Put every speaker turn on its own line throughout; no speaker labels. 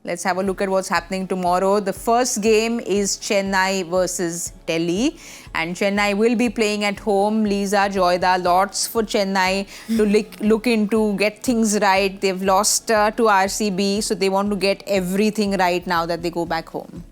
Let's have a look at what's happening tomorrow. The first game is Chennai versus Delhi. And Chennai will be playing at home. Lisa, Joyda, lots for Chennai to look into, get things right. They've lost to RCB, so they want to get everything right now that they go back home.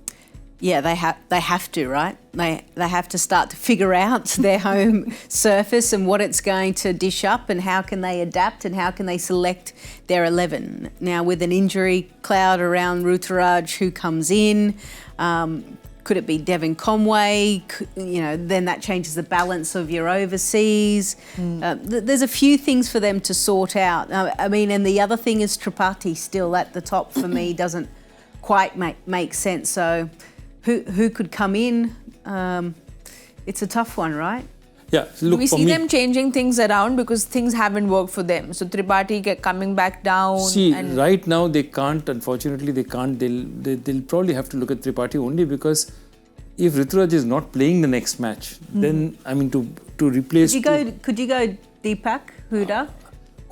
Yeah, they have to, right? They have to start to figure out their home surface and what it's going to dish up and how can they adapt and how can they select their 11. Now, with an injury cloud around Ruturaj, who comes in? Could it be Devon Conway? Then that changes the balance of your overseas. There's a few things for them to sort out. And the other thing is Tripathi still at the top for me doesn't quite make sense. So who could come in? It's a tough one, right?
Yeah, look,
we see them changing things around because things haven't worked for them. So Tripathi coming back down.
See, right now they can't. Unfortunately, they can't. They'll probably have to look at Tripathi only because if Ruturaj is not playing the next match, then to replace.
Could you go Deepak Huda?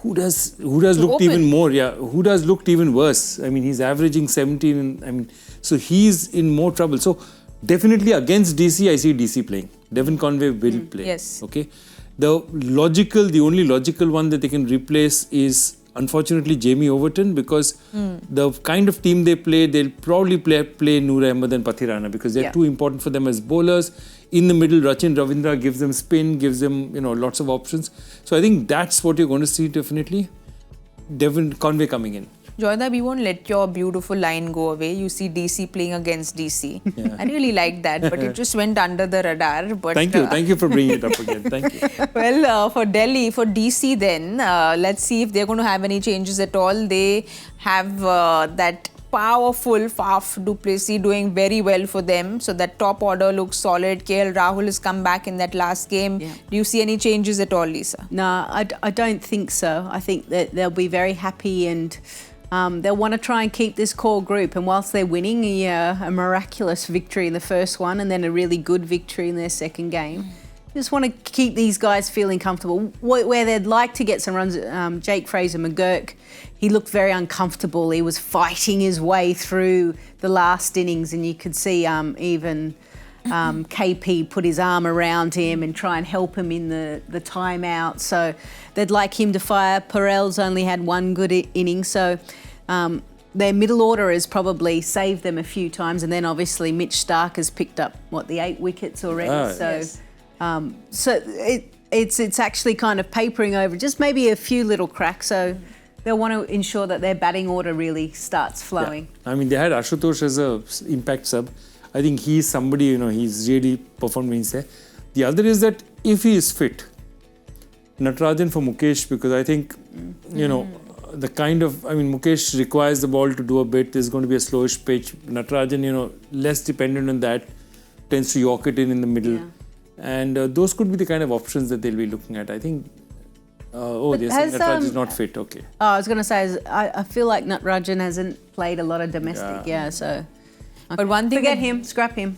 Huda's looked even more. Yeah, Huda's looked even worse. He's averaging 17. So he's in more trouble. So definitely against DC, I see DC playing. Devon Conway will play.
Yes.
Okay. The only logical one that they can replace is unfortunately Jamie Overton because the kind of team they play, they'll probably play Noor Ahmed and Pathirana because they're too important for them as bowlers. In the middle, Rachin Ravindra gives them spin, gives them lots of options. So I think that's what you're going to see definitely. Devon Conway coming in.
Joyda, we won't let your beautiful line go away. You see DC playing against DC. Yeah. I really like that, but it just went under the radar. But
Thank you for bringing it up again. Thank you.
Well, for DC then, let's see if they're going to have any changes at all. They have that powerful Faf du Plessis doing very well for them. So that top order looks solid. KL Rahul has come back in that last game. Yeah. Do you see any changes at all, Lisa?
No, I don't think so. I think that they'll be very happy and they'll want to try and keep this core group. And whilst they're winning a miraculous victory in the first one and then a really good victory in their second game, just want to keep these guys feeling comfortable. Where they'd like to get some runs, Jake Fraser-McGurk, he looked very uncomfortable. He was fighting his way through the last innings and you could see even KP put his arm around him and try and help him in the timeout. So they'd like him to fire. Parel's only had one good inning. So their middle order has probably saved them a few times. And then obviously Mitch Stark has picked up, the 8 wickets already.
Yes.
So it's actually kind of papering over just maybe a few little cracks. So they'll want to ensure that their batting order really starts flowing.
Yeah. They had Ashutosh as a impact sub. I think he's somebody, he's really performed when he's there. The other is that if he is fit, Natarajan for Mukesh, because I think, the kind of, Mukesh requires the ball to do a bit. There's going to be a slowish pitch. Natarajan, less dependent on that, tends to york it in the middle. Yeah. And those could be the kind of options that they'll be looking at. I think, Natarajan is not fit, okay.
I was going to say, I feel like Natarajan hasn't played a lot of domestic, so...
But one thing
scrap him.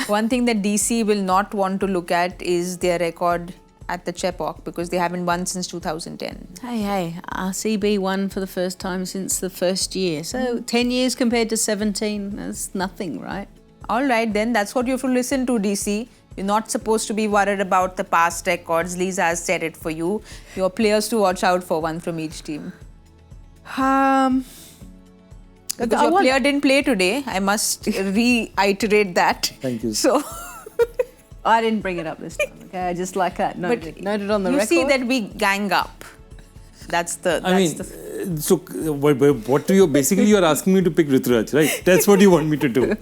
One thing that DC will not want to look at is their record at the Chepauk because they haven't won since 2010.
Hey, RCB won for the first time since the first year. So 10 years compared to 17, that's nothing, right?
All right, then that's what you have to listen to, DC. You're not supposed to be worried about the past records. Lisa has said it for you. Your players to watch out for, one from each team. Because your player didn't play today. I must reiterate that.
Thank you.
So
I didn't bring it up this time. Okay, I just like that. Noted on the record.
You see that we gang up. That's the.
So what do you basically you're asking me to pick Ruturaj, right? That's what you want me to do.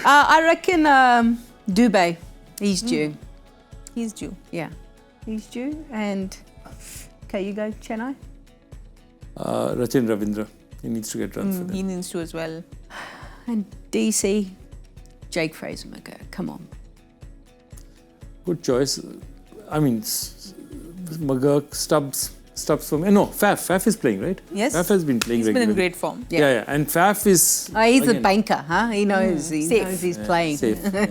I reckon Dubey. He's due.
He's due.
Yeah, he's due. And okay, you go Chennai.
Rachin Ravindra. He needs to get runs for them.
He needs to as well.
And DC, Jake Fraser-McGurk. Come on.
Good choice. McGurk, Stubbs for me. No, Faf is playing, right?
Yes.
Faf has been playing regularly.
He's been in great form.
Yeah. And Faf is...
he's a banker, huh? He knows. He knows he's playing.
Safe.